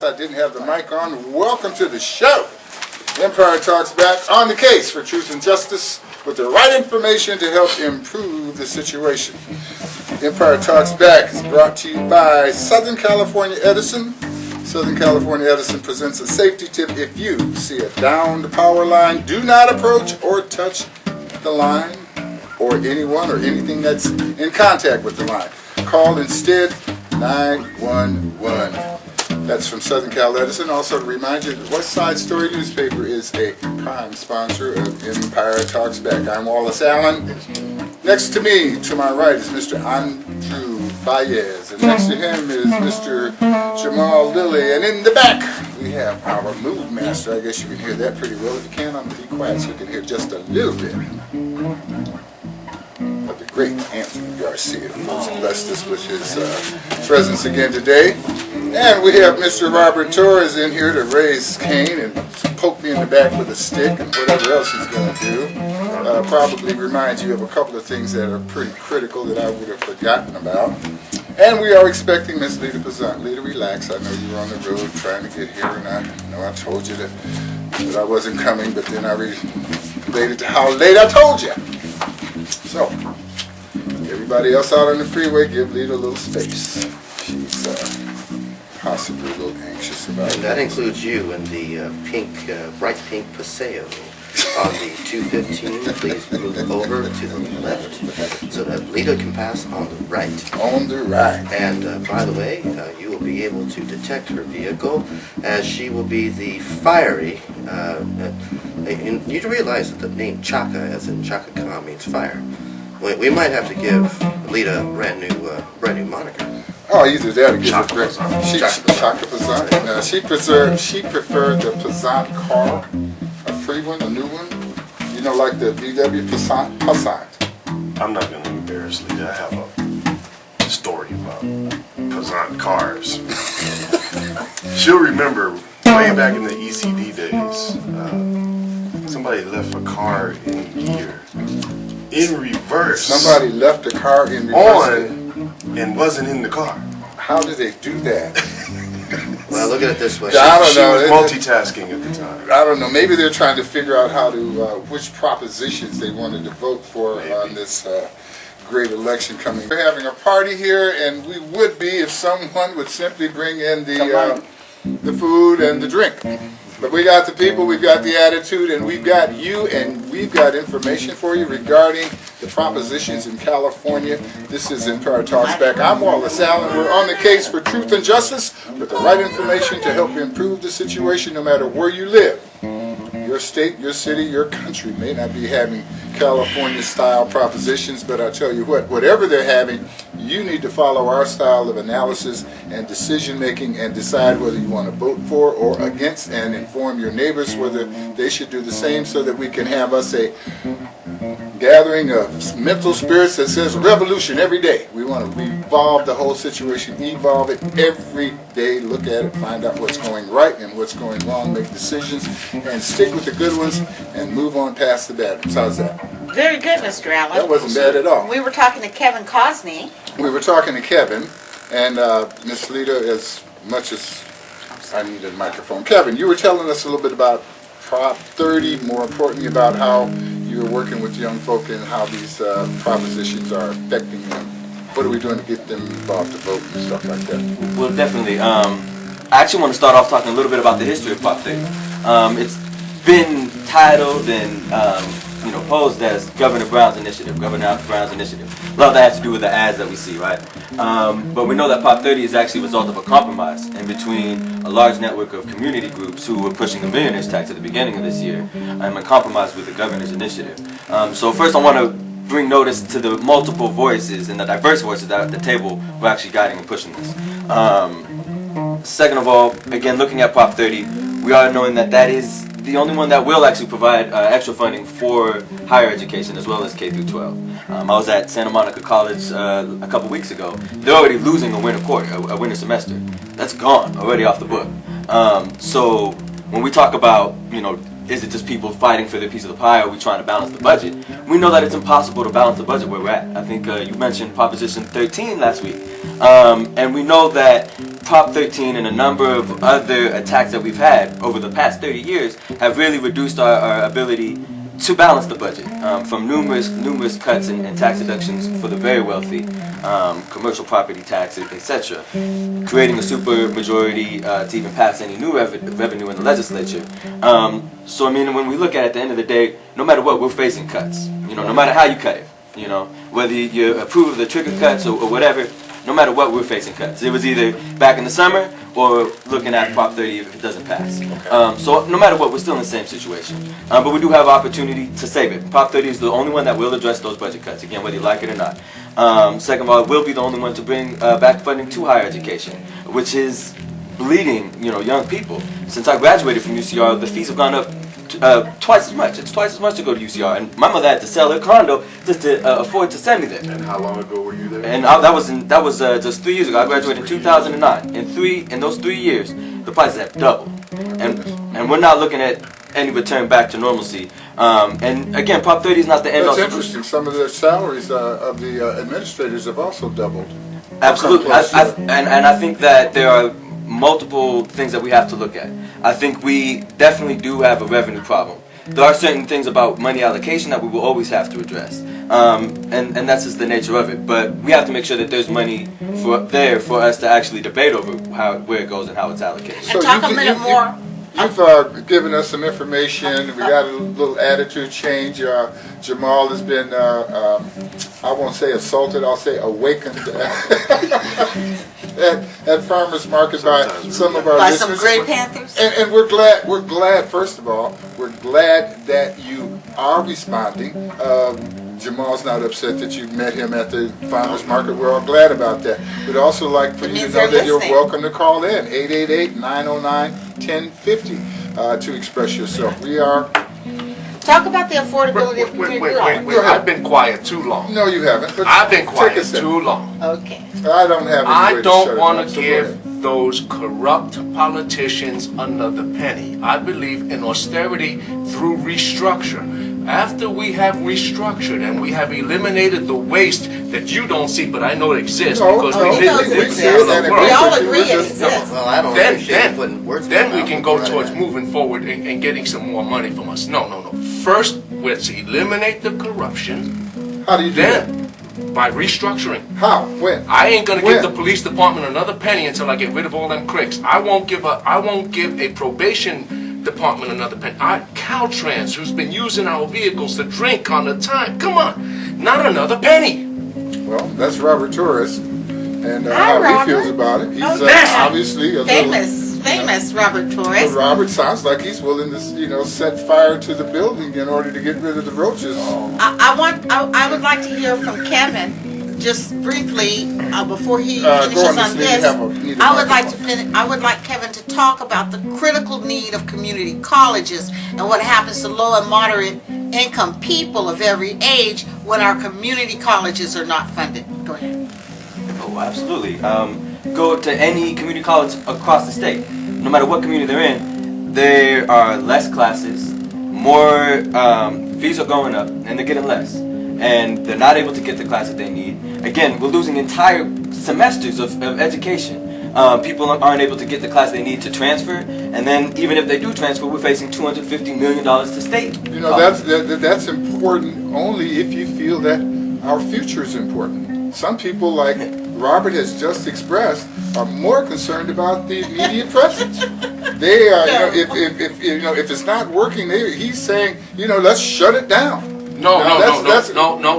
I didn't have the mic on. Welcome to the show. Empire Talks back on the case for truth and justice with the right information to help improve the situation. Empire Talks back is brought to you by Southern California Edison. Southern California Edison presents a safety tip. If you see a downed power line, do not approach or touch the line or anyone or anything that's in contact with the line. Call instead 911. That's from Southern Cal Edison. Also to remind you, the West Side Story newspaper is a prime sponsor of Empire Talks Back. I'm Wallace Allen. Next to me, to my right, is Mr. Andrew Baez. And next to him is Mr. Jamal Lilly. And in the back, we have our move master. I guess you can hear that pretty well. If you can, I'm going to be quiet so you can hear just a little bit of the great Anthony Garcia, who's blessed us with his presence again today. And we have Mr. Robert Torres in here to raise Cain and poke me in the back with a stick and whatever else he's going to do. Probably remind you of a couple of things that are pretty critical that I would have forgotten about. And we are expecting Miss Lita Pazant. Lita, relax. I know you were on the road trying to get here, and I know I told you that I wasn't coming, but then I related to how late I told you. So, everybody else out on the freeway, give Lita a little space. She's possibly a little anxious about it. And that includes you in the bright pink Paseo on the 215. Please move over to the left so that Lita can pass on the right. On the right. And by the way, you will be able to detect her vehicle as she will be the fiery. You need to realize that the name Chaka, as in Chaka Khan, means fire. We might have to give Lita a brand new moniker. Oh, either that or get a drink. Chaka Pazant. She preferred the Pazant car, a free one, a new one. You know, like the VW Passat. I'm not going to embarrass Lita. I have a story about Pazant cars. She'll remember way back in the ETB days, somebody left a car in gear, in reverse. Somebody left a car in reverse. And wasn't in the car. How did they do that? Well, look at it this way. I don't know. She was multitasking at the time. I don't know. Maybe they're trying to figure out how to which propositions they wanted to vote for on this great election coming. We're having a party here, and we would be if someone would simply bring in the food and the drink. But we got the people, we've got the attitude, and we've got you, and we've got information for you regarding the propositions in California. This is Empire Talks Back. I'm Wallace Allen. We're on the case for truth and justice with the right information to help improve the situation no matter where you live. Your state, your city, your country may not be having California-style propositions, but I tell you what, whatever they're having, you need to follow our style of analysis and decision-making and decide whether you want to vote for or against, and inform your neighbors whether they should do the same, so that we can have us a gathering of mental spirits that says revolution every day. We want to evolve the whole situation, evolve it every day, look at it, find out what's going right and what's going wrong, make decisions, and stick with the good ones and move on past the bad ones. How's that? Very good, Mr. Allen. That wasn't bad at all. We were talking to Kevin Cosney. We were talking to Kevin, and Miss Lita, as much as I need a microphone. Kevin, you were telling us a little bit about Prop 30, more importantly about how you were working with young folk and how these propositions are affecting them. What are we doing to get them involved to vote and stuff like that? Well, definitely. I actually want to start off talking a little bit about the history of Prop 30. It's been titled and posed as Governor Brown's initiative. A lot of that has to do with the ads that we see, right? But we know that Prop 30 is actually a result of a compromise in between a large network of community groups who were pushing the millionaire's tax at the beginning of this year, and a compromise with the governor's initiative. So first I want to bring notice to the multiple voices and the diverse voices that at the table were actually guiding and pushing this. Second of all, again, looking at Prop 30, we are knowing that that is the only one that will actually provide extra funding for higher education as well as K through 12. I was at Santa Monica College a couple weeks ago. They're already losing a winter semester. That's gone, already off the book. So when we talk about, is it just people fighting for their piece of the pie, or are we trying to balance the budget? We know that it's impossible to balance the budget where we're at. I think you mentioned Proposition 13 last week. And we know that Prop 13 and a number of other attacks that we've had over the past 30 years have really reduced our ability to balance the budget, from numerous cuts and tax deductions for the very wealthy, commercial property taxes, etc., creating a super majority to even pass any new revenue in the legislature. So I mean, when we look at the end of the day, no matter what, we're facing cuts. No matter how you cut it, whether you approve of the trigger cuts or whatever. No matter what, we're facing cuts. It was either back in the summer or looking at Prop 30 if it doesn't pass. So no matter what, we're still in the same situation. But we do have opportunity to save it. Prop 30 is the only one that will address those budget cuts, again, whether you like it or not. Second of all, it will be the only one to bring back funding to higher education, which is bleeding, young people. Since I graduated from UCR, the fees have gone up twice as much. It's twice as much to go to UCR, and my mother had to sell her condo just to afford to send me there. And how long ago were you there? And that was just 3 years ago. I graduated in 2009. In those 3 years, the prices have doubled, and we're not looking at any return back to normalcy. And again, Prop 30 is not the end all. That's interesting. Some of the salaries of the administrators have also doubled. Absolutely, and I think that there are multiple things that we have to look at. I think we definitely do have a revenue problem. There are certain things about money allocation that we will always have to address, and that's just the nature of it. But we have to make sure that there's money for us to actually debate over where it goes and how it's allocated. And talk a minute more. You've given us some information. We got a little attitude change. Jamal has been, I won't say assaulted, I'll say awakened at farmers market by some of our By listeners. some Grey Panthers? And we're glad, first of all, we're glad that you are responding. Jamal's not upset that you met him at the farmers market. We're all glad about that. We'd also like for you to know that you're welcome to call in, 888-909-1050, to express yourself. We are... Talk about the affordability of community college. I've been quiet too long. No, you haven't. But I've been take a quiet sip. too long. Okay. I don't have any way I to shut don't it want up, to so go give ahead. those corrupt politicians another penny. I believe in austerity through restructure. After we have restructured and we have eliminated the waste that you don't see, but I know it exists because we live in different parts of the We world. all agree it exists. Well, I don't appreciate putting words in Then my we mouth. can go Go right towards ahead. moving forward and getting some more money from us. No. First, let's eliminate the corruption. How do you do that? Then, by restructuring. How? When? I ain't gonna When? give the police department another penny until I get rid of all them cricks. I won't give a probation department another penny. Caltrans, who's been using our vehicles to drink on the time. Come on, not another penny. Well, that's Robert Torres, and Hi, how he Robert. feels about it. He's Okay. obviously a little... Famous Robert Torres. But Robert sounds like he's willing to, set fire to the building in order to get rid of the roaches. I would like to hear from Kevin just briefly before he Go finishes on, on Miss Lee, this. you have a I would like to microphone. finish. I would like Kevin to talk about the critical need of community colleges and what happens to low and moderate income people of every age when our community colleges are not funded. Go ahead. Oh, absolutely. Go to any community college across the state. No matter what community they're in, there are less classes, more fees are going up, and they're getting less. And they're not able to get the classes they need. Again, we're losing entire semesters of education. People aren't able to get the class they need to transfer, and then even if they do transfer, we're facing $250 million to state. That's important only if you feel that our future is important. Some people, like Robert has just expressed, are more concerned about the immediate present. They are, if it's not working, he's saying, let's shut it down. No,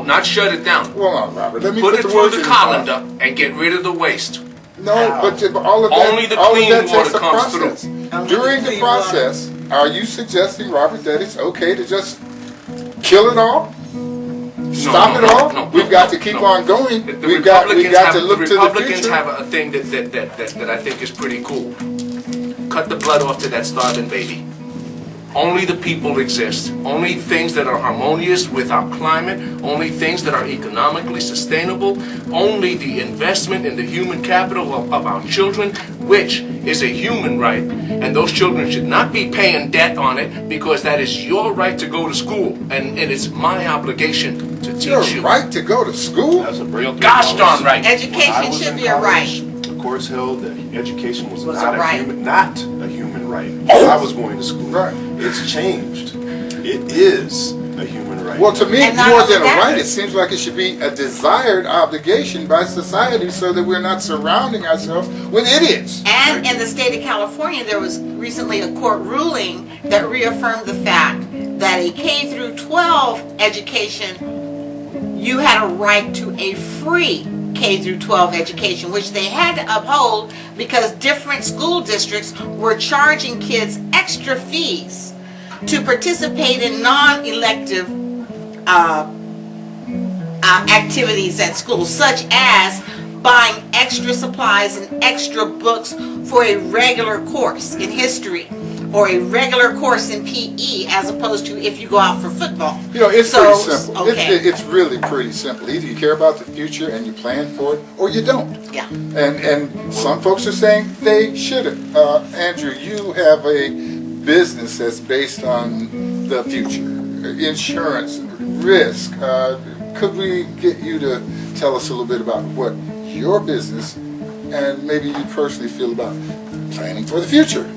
not shut it down. Well, on, Robert, let me Put it the through words the in your mouth. colander and get rid of the waste. No, but all of that, Only the all of clean that takes water a comes process. through. During the process, are you suggesting, Robert, that it's okay to just kill it all? Stop it all? We've got to keep on going. We've got to look to the Republicans future. have a thing that I think is pretty cool. Cut the blood off to that starving baby. Only the people exist. Only things that are harmonious with our climate. Only things that are economically sustainable. Only the investment in the human capital of our children, which is a human right. And those children should not be paying debt on it because that is your right to go to school. And it's my obligation to teach Your you. right to go to school? That's a real gosh darn right. Education should be a right. Courts held that education was Was not a a right. human right. When I was going to school, Right. it's changed. It is a human right. Well, to me, And not more only than a that- right, it seems like it should be a desired obligation by society so that we're not surrounding ourselves with idiots. And in the state of California, there was recently a court ruling that reaffirmed the fact that a K through 12 education, you had a right to a free K through 12 education, which they had to uphold because different school districts were charging kids extra fees to participate in non-elective activities at school, such as buying extra supplies and extra books for a regular course in history or a regular course in PE, as opposed to if you go out for football. You know, it's So, pretty simple. okay. It's really pretty simple. Either you care about the future and you plan for it, or you don't. Yeah. And some folks are saying they shouldn't. Andrew, you have a business that's based on the future, insurance, risk. Could we get you to tell us a little bit about what your business and maybe you personally feel about planning for the future?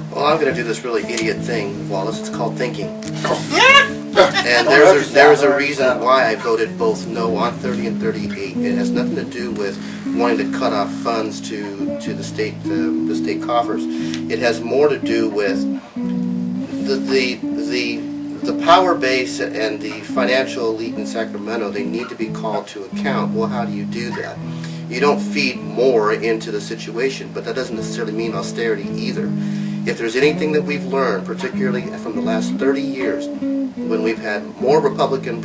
Well, I'm going to do this really idiot thing, Wallace. It's called thinking. And Where's there's a that? reason why I voted both no on 30 and 38. It has nothing to do with wanting to cut off funds to the state coffers. It has more to do with the power base and the financial elite in Sacramento. They need to be called to account. Well, how do you do that? You don't feed more into the situation, but that doesn't necessarily mean austerity either. If there's anything that we've learned, particularly from the last 30 years, when we've had more Republican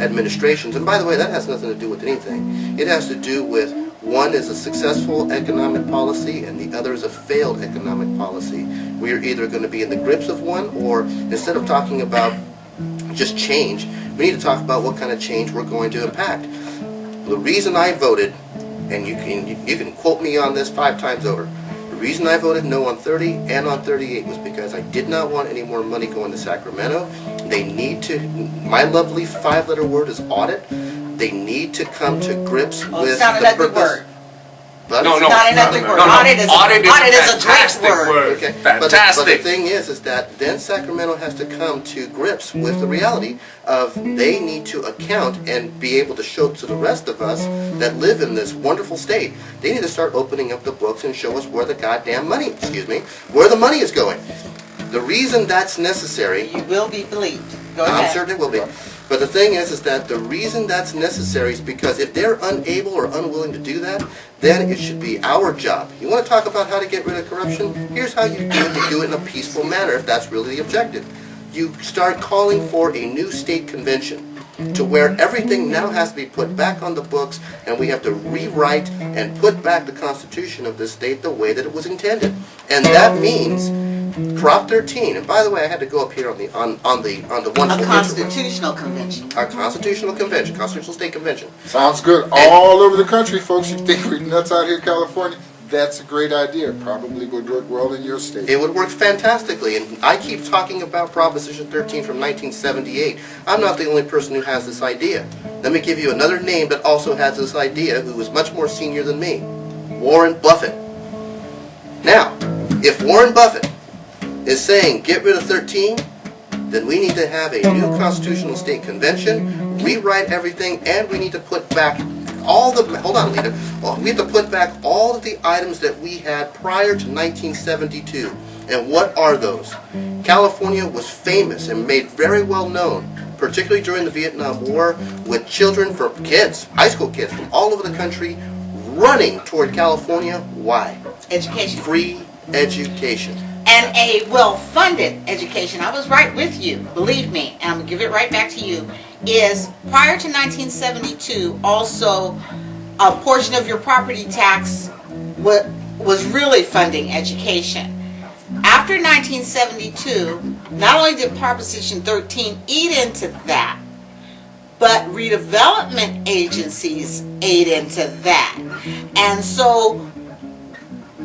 administrations, and by the way, that has nothing to do with anything. It has to do with one is a successful economic policy and the other is a failed economic policy. We are either going to be in the grips of one, or instead of talking about just change, we need to talk about what kind of change we're going to impact. The reason I voted, and you can quote me on this 5 times over, the reason I voted no on 30 and on 38 was because I did not want any more money going to Sacramento. They need to, my lovely 5-letter word is audit. They need to come to grips with It's not the an ugly purpose. word. But- No, no. Not an ugly word. No. Audit is Audit is a fantastic great word. Okay. Fantastic. But the thing is that then Sacramento has to come to grips with the reality of they need to account and be able to show to the rest of us that live in this wonderful state. They need to start opening up the books and show us where the goddamn money, where the money is going. The reason that's necessary, You will be believed. Go I'm ahead. certain it will be. But the thing is that the reason that's necessary is because if they're unable or unwilling to do that, then it should be our job. You want to talk about how to get rid of corruption? Here's how you do it. You do it in a peaceful manner if that's really the objective. You start calling for a new state convention to where everything now has to be put back on the books and we have to rewrite and put back the Constitution of this state the way that it was intended. And that means Prop 13, and by the way, I had to go up here on the wonderful A intro. constitutional convention. Our constitutional convention, constitutional state convention. Sounds good. All over the country, folks. You think we're nuts out here in California? That's a great idea. Probably would work well in your state. It would work fantastically, and I keep talking about Proposition 13 from 1978. I'm not the only person who has this idea. Let me give you another name that also has this idea, who is much more senior than me. Warren Buffett. Now, if Warren Buffett is saying get rid of 13, then we need to have a new constitutional state convention, rewrite everything, and we need to put back all the, hold on, Lita, we have to put back all of the items that we had prior to 1972. And what are those? California was famous and made very well known, particularly during the Vietnam War, with children from kids, high school kids from all over the country running toward California. Why? Education. Free education. And a well-funded education, I was right with you, believe me, and I'm going to give it right back to you, is prior to 1972, also a portion of your property tax was really funding education. After 1972, not only did Proposition 13 eat into that, but redevelopment agencies ate into that. And so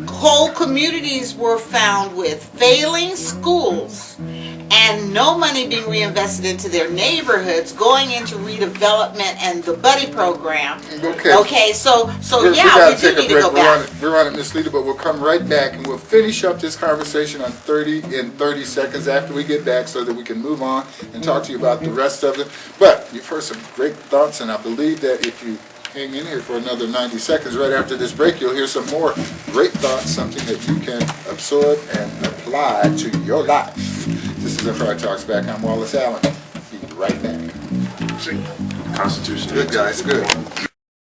whole communities were found with failing schools and no money being reinvested into their neighborhoods, going into redevelopment and the buddy program. Okay. Okay, so We yeah, gotta we do take a need to break. go back. We're running, Miss Lita, but we'll come right back and we'll finish up this conversation on 30 seconds after we get back so that we can move on and talk to you about the rest of it. But you've heard some great thoughts, and I believe that if you hang in here for another 90 seconds right after this break, you'll hear some more great thoughts, something that you can absorb and apply to your life. This is Empire Talks Back. I'm Wallace Allen. Be right back. See, Constitution. Good, guys, good.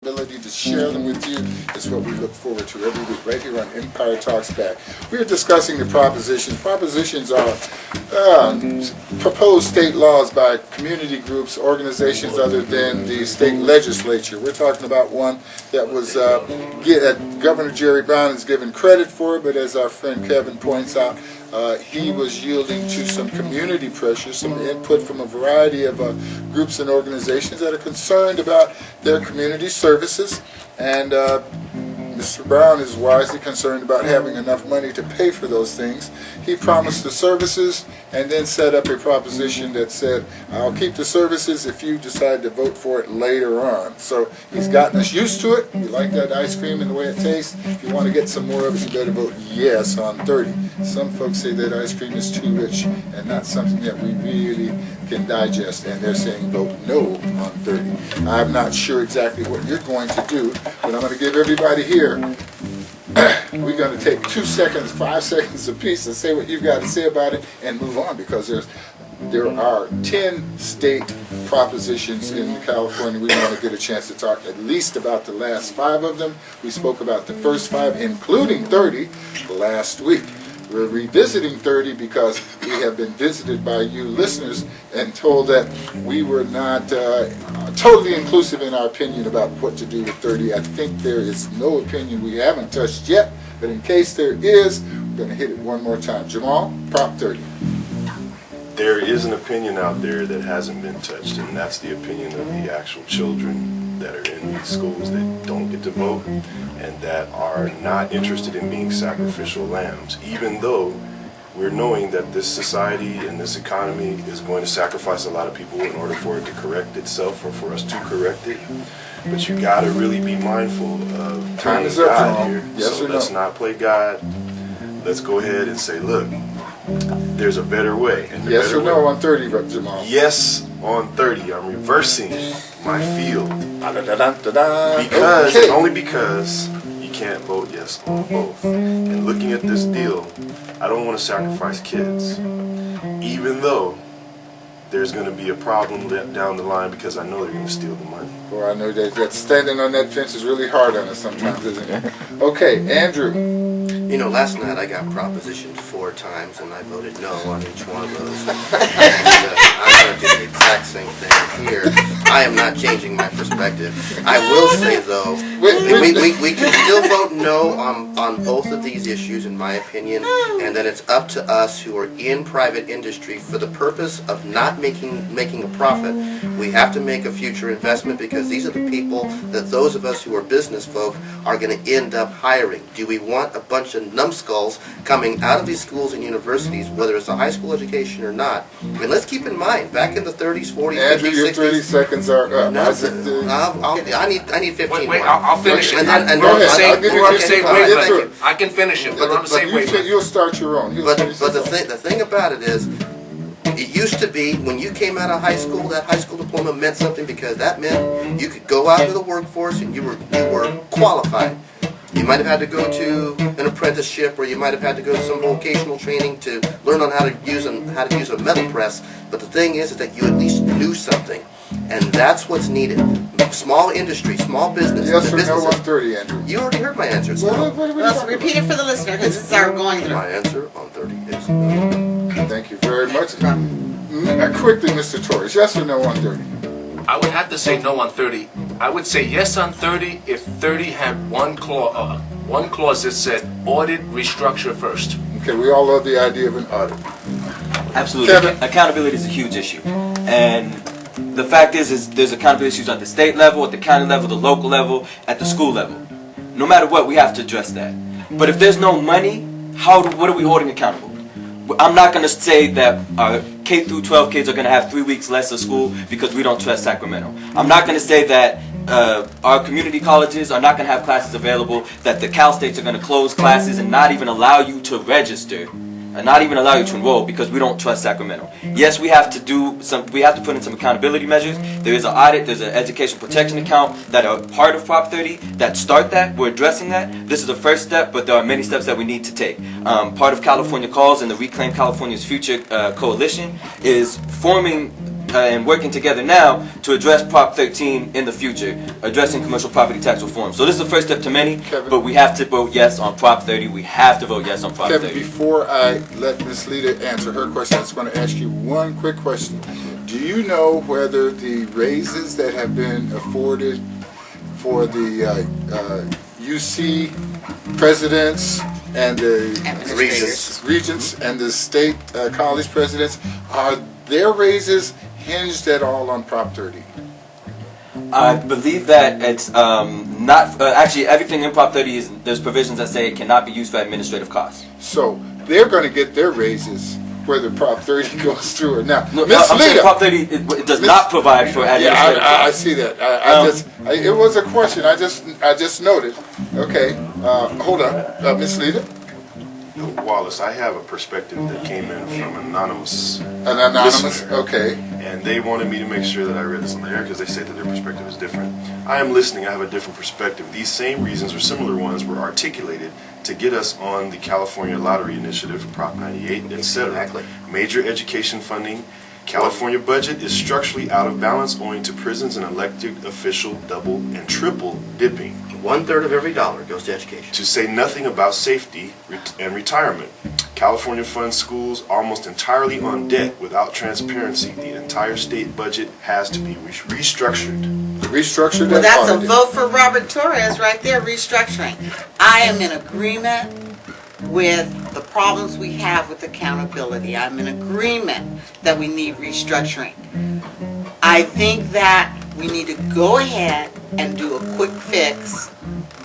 Ability to share them with you is what we look forward to every week right here on Empire Talks Back. We are discussing the propositions. Propositions are proposed state laws by community groups, organizations other than the state legislature. We're talking about one that was Governor Jerry Brown is given credit for, but as our friend Kevin points out, he was yielding to some community pressure, some input from a variety of groups and organizations that are concerned about their community services. And Mr. Brown is wisely concerned about having enough money to pay for those things. He promised the services and then set up a proposition that said, I'll keep the services if you decide to vote for it later on. So he's gotten us used to it. You like that ice cream and the way it tastes? If you want to get some more of it, you better vote yes on 30. Some folks say that ice cream is too rich and not something that we really can digest, and they're saying vote no on 30. I'm not sure exactly what you're going to do, but I'm going to give everybody here, we're going to take 2 seconds, 5 seconds apiece and say what you've got to say about it and move on, because there are 10 state propositions in California. We want to get a chance to talk at least about the last 5 of them. We spoke about the first 5, including 30, last week. We're revisiting 30 because we have been visited by you listeners and told that we were not totally inclusive in our opinion about what to do with 30. I think there is no opinion we haven't touched yet, but in case there is, we're going to hit it one more time. Jamal, Prop 30. There is an opinion out there that hasn't been touched, and that's the opinion of the actual children that are in these schools that don't get to vote and that are not interested in being sacrificial lambs, even though we're knowing that this society and this economy is going to sacrifice a lot of people in order for it to correct itself or for us to correct it. But you got to really be mindful of Time playing is up, God Jamal. here. Yes So or no? let's not play God. Let's go ahead and say, look, there's a better way. And the Yes better or no way- on 30, Jamal? Yes on 30. I'm reversing my field. Da-da-da-da-da. Because, Okay. and only because, you can't vote yes on both. And looking at this deal, I don't want to sacrifice kids. Even though there's going to be a problem down the line because I know they're going to steal the money. Boy, I know that standing on that fence is really hard on us sometimes, isn't it? Okay, Andrew. You know, last night I got propositioned 4 times and I voted no on each one of those. I'm going to do the exact same thing here. I am not changing my perspective. I will say, though, we can still vote no on both of these issues, in my opinion, and then it's up to us who are in private industry for the purpose of not making a profit. We have to make a future investment because these are the people that those of us who are business folk are going to end up hiring. Do we want a bunch of numbskulls coming out of these schools and universities, whether it's a high school education or not? And let's keep in mind, back in the 30s, 40s, Andrew, 50s, your 60s. 30 seconds are up. No, I said, I need 15 Wait, more. I'll finish it. And then- Go ahead. We're I'll give you on the 15 same more. wavelength. Yes, sir. I can finish it. We're on the same wavelength. You'll start your own. You'll But finish the this own. thing about it is, it used to be when you came out of high school, that high school diploma meant something because that meant you could go out into the workforce and you were qualified. You might have had to go to an apprenticeship, or you might have had to go to some vocational training to learn on how to use a metal press. But the thing is that you at least knew something, and that's what's needed. Small industry, small business. Yes the or no on businesses- 30, Andrew? You already heard my answer. It's Well, no. what are we Let's talking repeat it for the listener because this is our going through. My answer on 30 is no. about? Thank you very much. Quickly, Mr. Torres, yes or no on 30? I would have to say no on 30. I would say yes on 30 if 30 had one clause that said audit, restructure first. Okay, we all love the idea of an audit. Absolutely. Kevin. Accountability is a huge issue. And the fact is there's accountability issues at the state level, at the county level, the local level, at the school level. No matter what, we have to address that. But if there's no money, what are we holding accountable? I'm not going to say that our K through 12 kids are going to have 3 weeks less of school because we don't trust Sacramento. I'm not going to say that our community colleges are not going to have classes available, that the Cal States are going to close classes and not even allow you to register, and not even allow you to enroll because we don't trust Sacramento. Yes, we have to put in some accountability measures. There is an audit, there's an education protection account that are part of Prop 30 that start that. We're addressing that. This is the first step, but there are many steps that we need to take. Part of California Calls and the Reclaim California's Future coalition is forming and working together now to address Prop 13 in the future, addressing commercial property tax reform. So this is the first step to many, Kevin. but we have to vote yes on Prop 30. We have to vote yes on Prop Kevin, 30. before I let Ms. Lita answer her question, I just want to ask you one quick question. Do you know whether the raises that have been afforded for the UC presidents and the regents and the state college presidents, are their raises hinged at all on Prop 30? I believe that it's not, actually everything in Prop 30 is, there's provisions that say it cannot be used for administrative costs. So they're going to get their raises whether Prop 30 goes through or not. No, Ms. I'm saying Lita, Prop 30, it does not provide for administrative yeah, I costs. see that. It was a question. I just noted. Okay, hold on, Ms. Lita. Wallace, I have a perspective that came in from an anonymous Listener. Okay. and they wanted me to make sure that I read this on the air because they say that their perspective is different. I am listening. I have a different perspective. These same reasons or similar ones were articulated to get us on the California Lottery Initiative, Prop 98, etc. Exactly. Major education funding. California budget is structurally out of balance owing to prisons and elected official double and triple dipping. 1/3 of every dollar goes to education. To say nothing about safety and retirement. California funds schools almost entirely on debt without transparency. The entire state budget has to be restructured. Restructured. Well, and that's a audited. vote for Robert Torres right there, restructuring. I am in agreement with the problems we have with accountability. I'm in agreement that we need restructuring. I think that we need to go ahead and do a quick fix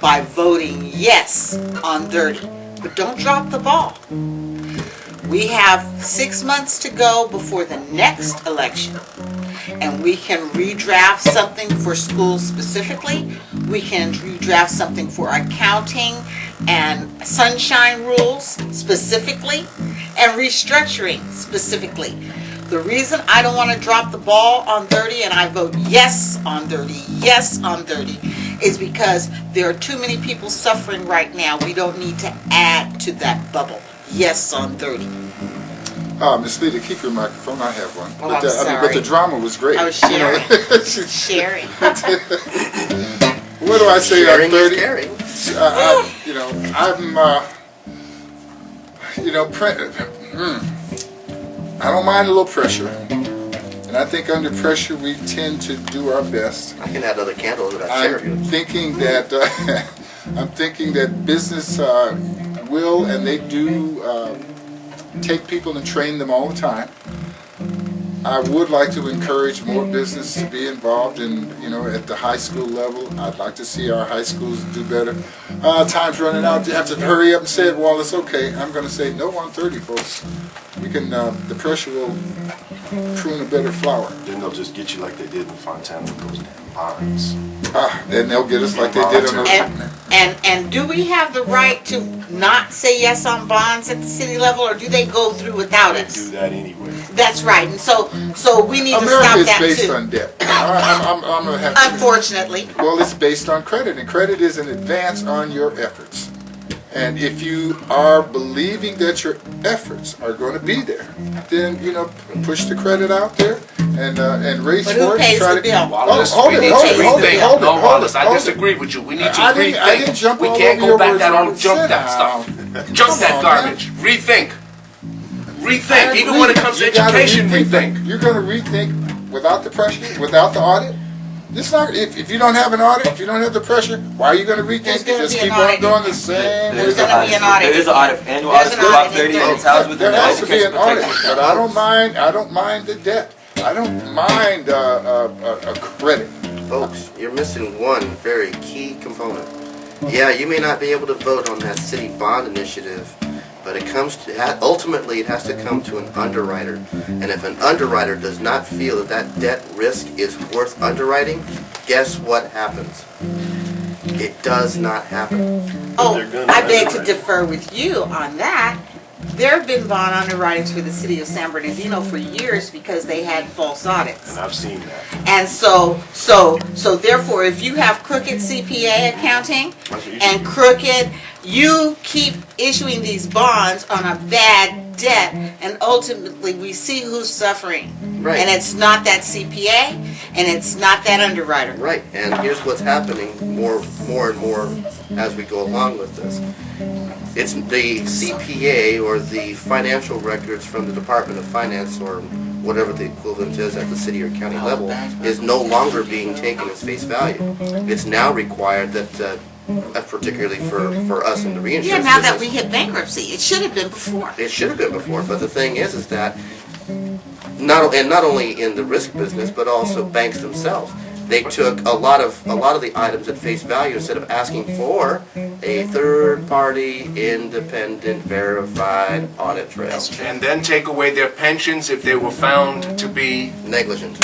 by voting yes on dirty. But don't drop the ball. We have 6 months to go before the next election. And we can redraft something for schools specifically. We can redraft something for accounting and sunshine rules specifically, and restructuring specifically. The reason I don't want to drop the ball on dirty and I vote yes on dirty is because there are too many people suffering right now. We don't need to add to that bubble. Yes on dirty. Ms. Lita, keep your microphone. I have one. Oh, but, I'm sorry. but the drama was great. I was sharing. She's- Sharing. What do I say Sharing on is 30? caring. I don't mind a little pressure. And I think under pressure we tend to do our best. I can add other candles that I share I'm you. thinking that business will and they do take people and train them all the time. I would like to encourage more business to be involved in, at the high school level. I'd like to see our high schools do better. Time's running out. You have to hurry up and say it, Wallace. Okay, I'm going to say no on 30, folks. We can, the pressure will prune a better flower. Then they'll just get you like they did in Fontana with those damn bonds. Then they'll get us like they did on the... And do we have the right to not say yes on bonds at the city level, or do they go through without They us? do that anyway. That's right, and so we need to America stop is that based too. on debt. I'm going to have to... Unfortunately. Well, it's based on credit, and credit is an advance on your efforts. And if you are believing that your efforts are going to be there, then push the credit out there and raise But for who it. pays and the try bill? Wallace, hold we it, need hold to it, hold it, rethink. hold it, No, hold Wallace, it, I hold it. disagree with you. We need to I rethink. didn't jump We all can't over go your back words. that I on would jump sit that down. stuff. Jump Come that on, garbage. Rethink. I Rethink. Even when it agree. comes to You gotta education, rethink. You're going to rethink without the pressure, without the audit. It's not, if you don't have an audit, if you don't have the pressure, why are you going to There's rethink? gonna Just be keep an on audit. doing the same. There's gonna be an audit. There is an audit, annual There's audit an for Prop audit. 30, and it's housed within There the has to be education an audit, protection but I don't mind the debt. I don't mind a credit. Folks, you're missing one very key component. Yeah, you may not be able to vote on that city bond initiative But it comes to, ultimately it has to come to an underwriter. And if an underwriter does not feel that that debt risk is worth underwriting, guess what happens? It does not happen. Oh, They're gonna I beg to underwrite. differ with you on that. There have been bond underwritings for the city of San Bernardino for years because they had false audits. And I've seen that. And so therefore, if you have crooked CPA accounting and crooked, you keep issuing these bonds on a bad debt, and ultimately we see who's suffering. Right. And it's not that CPA, and it's not that underwriter. Right, and here's what's happening more and more as we go along with this. It's the CPA or the financial records from the Department of Finance or whatever the equivalent is at the city or county level is no longer being taken as face value. It's now required that, particularly for us in the reinsurance Yeah, now that we business, hit bankruptcy, it should have been before. it should have been before, but the thing is that not only in the risk business, but also banks themselves. They took a lot of the items at face value instead of asking for a third-party, independent, verified audit trail. And then take away their pensions if they were found to be, Negligent.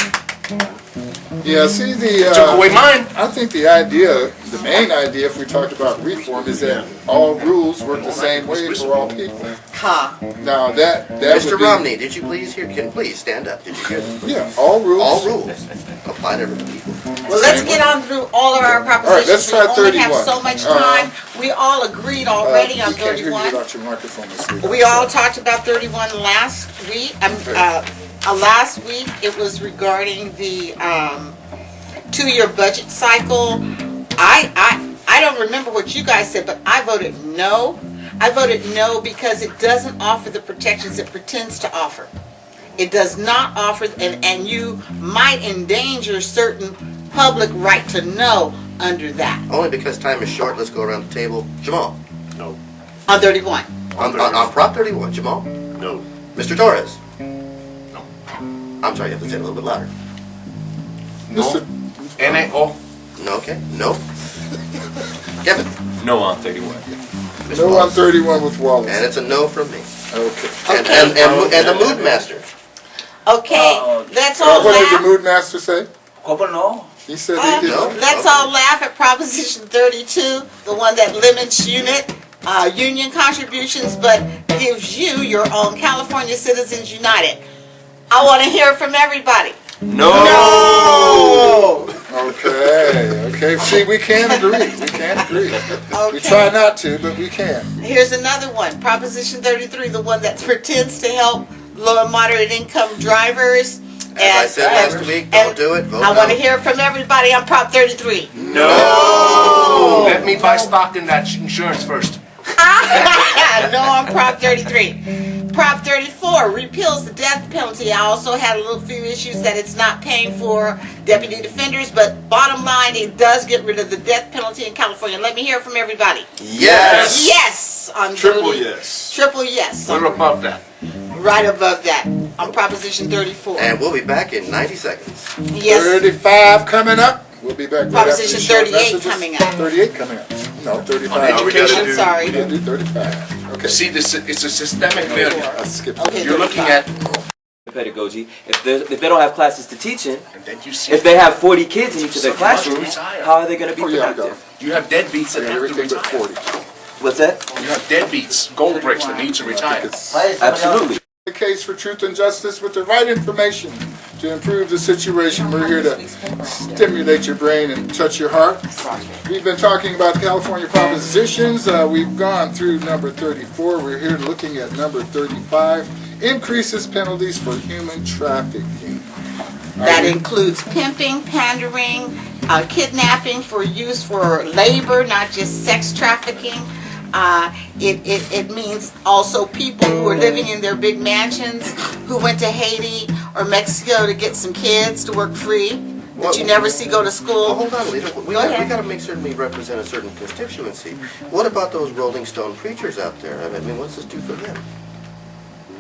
Yeah, see the. took away mine. I think the idea, the main idea, if we talked about reform, is that all rules work the same way for all people. Ha. Now that Mr. would be, Romney, did you please hear? Can please stand up? Did you hear? Yeah, all rules. All rules apply to everybody. Well, let's get on through all of our propositions. let's try We only have 31. so much time. We all agreed already on We can't hear you 31. without your microphone, Ms. Lee. We all talked about 31 last week. Last week it was regarding the 2-year budget cycle. I don't remember what you guys said, but I voted no. I voted no because it doesn't offer the protections it pretends to offer. It does not offer, and you might endanger certain public right to know under that. Only because time is short. Let's go around the table. Jamal, No. On 31. on Prop 31. Jamal, No. Mr. Torres. No. I'm sorry, you have to say it a little bit louder. Mr. NAO. No, okay. No. Kevin. No on 31. Mr. No on Wallace. 31 with Wallace. And it's a no from me. Okay. And the mood master. Okay, let's all What did the laugh. mood master say? ¿Cómo no? He said he didn't. No. Let's all laugh at Proposition 32, the one that limits union contributions, but gives you your own California Citizens United. I want to hear from everybody. No. Okay. See, we can agree. We can agree. We Okay. try not to, but we can. Here's another one, Proposition 33, the one that pretends to help low and moderate income drivers. As I said last week, don't do it. Vote I want to no. hear from everybody on Prop 33. No. Let me buy stock in that insurance first. No on Prop 33. Prop 34 repeals the death penalty. I also had a little few issues that it's not paying for deputy defenders, but bottom line, it does get rid of the death penalty in California. Let me hear from everybody. Yes. Yes on Triple 30. yes. Triple yes. We're above that. Right above that on Proposition 34. And we'll be back in 90 seconds. Yes. 35 coming up. We'll be back right after Proposition these short 38 messages. coming up. 38 coming up. No, 35. No, we gotta I'm do- sorry. We didn't do 35. Okay. See, this it's a systemic failure. I skipped Okay. You're looking at, Pedagogy. If they don't have classes to teach in, and then you see, if they have 40 kids in each of their Some must classrooms, retire. how are they going to be Oh, yeah, I got productive? it. you have deadbeats that have to Everything but retire. 40. What's that? You have deadbeats, gold bricks that need to retire. It's Absolutely. the case for truth and justice with the right information to improve the situation. We're here to stimulate your brain and touch your heart. We've been talking about California propositions. We've gone through number 34. We're here looking at number 35. Increases penalties for human trafficking. That includes pimping, pandering, kidnapping for use for labor, not just sex trafficking. It means also people who are living in their big mansions who went to Haiti or Mexico to get some kids to work free that you never see go to Well, school. hold on, leader. We Go ahead. got to make certain we represent a certain constituency. What about those Rolling Stone preachers out there? I mean, what's this do for them?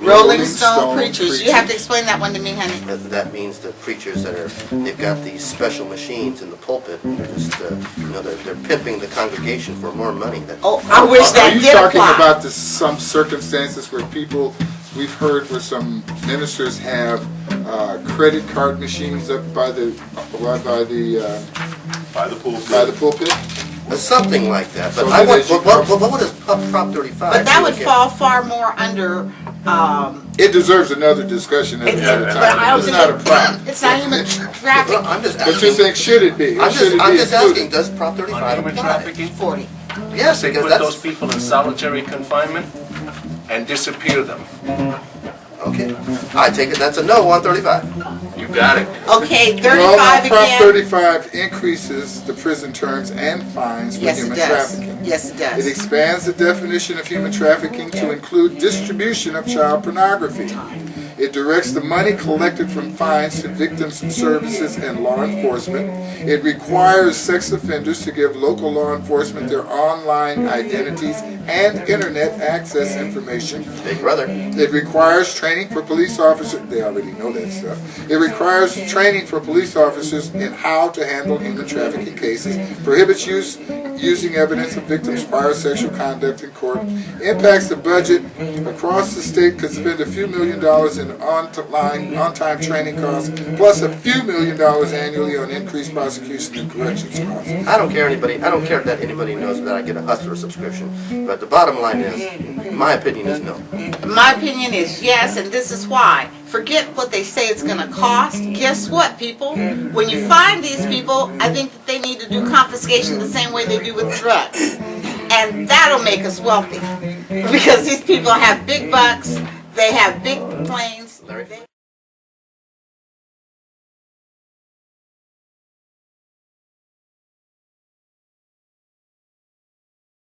Rolling Stone preachers. You have to explain that one to me, honey. That means the preachers they've got these special machines in the pulpit. And they're just, they're pimping the congregation for more money. Oh, I wish that Are you did talking apply. about some circumstances where people, we've heard where some ministers have credit card machines up by the pulpit? Something like that. But So I that want, is your what is Prop 35? But that would again? fall far more under. It deserves another discussion at another But I time. don't It's think not a problem. it's not human Well, trafficking. I'm just But you asking. think, should it be? Or I'm should it just, be asking, included? does Prop On 35 human apply? trafficking, 40. Yes, they because put that's those people in solitary confinement and disappear them. okay. I take it that's a no on 35. You got it. Okay, Well, 35 Prop again. 35 increases the prison terms and fines for Yes, it human does. trafficking. Yes, it It does. expands the definition of human trafficking to include distribution of child pornography. It directs the money collected from fines to victims' services and law enforcement. It requires sex offenders to give local law enforcement their online identities and internet access information. Big brother. It requires training for police officers. They already know that stuff. It requires training for police officers in how to handle human trafficking cases. Prohibits using evidence of victims' prior sexual conduct in court. Impacts the budget. Across the state could spend a few $1,000,000 in on-time training costs, plus a few $1,000,000 annually on increased prosecution and corrections costs. I don't care that anybody knows that I get a Hustler subscription. But the bottom line is, my opinion is no. My opinion is yes, and this is why. Forget what they say it's going to cost. Guess what, people? When you find these people, I think that they need to do confiscation the same way they do with drugs. And that'll make us wealthy. Because these people have big bucks, they have big planes.